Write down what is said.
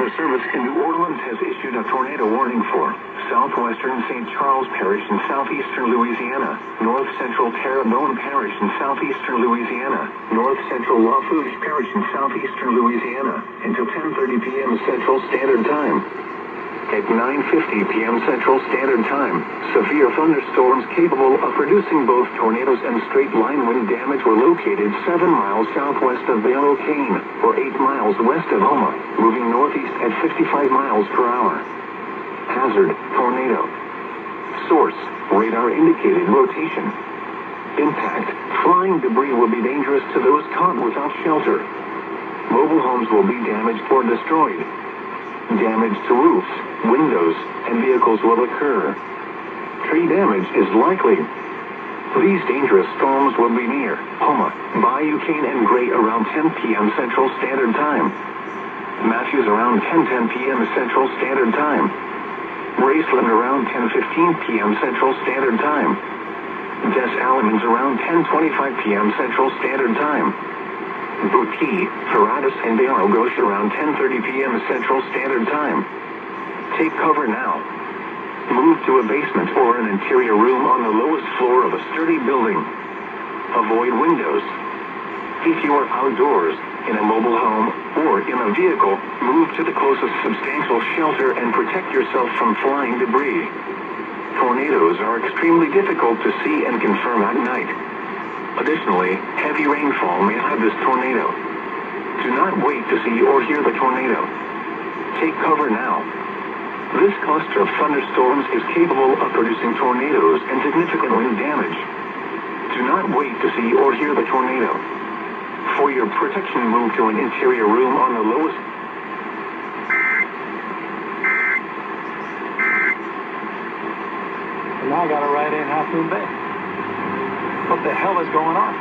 Weather Service in New Orleans has issued a tornado warning for southwestern St. Charles Parish in southeastern Louisiana, north central Terrebone Parish in southeastern Louisiana, north central Lafourche Parish in southeastern Louisiana, until 10:30 p.m. Central Standard Time. At 9:50 p.m. Central Standard Time, severe thunderstorms capable of producing both tornadoes and straight-line wind damage were located 7 miles southwest of WWL-AM, or 8 miles west of Houma, moving northeast at 55 miles per hour. Hazard, tornado. Source, radar indicated rotation. Impact, flying debris will be dangerous to those caught without shelter. Mobile homes will be damaged or destroyed. Damage to roofs, windows, and vehicles will occur. Tree damage is likely. These dangerous storms will be near Houma, Bayou Cane, and Gray around 10 p.m. Central Standard Time. Matthews around 10:10 p.m. Central Standard Time. Raceland around 10:15 p.m. Central Standard Time. Des Allemands around 10:25 p.m. Central Standard Time. Boutique, Ferratus, and Bailey Gauche around 10:30 p.m. Central Standard Time. Take cover now. Move to a basement or an interior room on the lowest floor of a sturdy building. Avoid windows. If you are outdoors, in a mobile home, or in a vehicle, move to the closest substantial shelter and protect yourself from flying debris. Tornadoes are extremely difficult to see and confirm at night. Additionally, heavy rainfall may hide this tornado. Do not wait to see or hear the tornado. Take cover now. This cluster of thunderstorms is capable of producing tornadoes and significant wind damage. Do not wait to see or hear the tornado. For your protection, move to an interior room on the lowest. And now I got to ride in Half Moon Bay. What the hell is going on?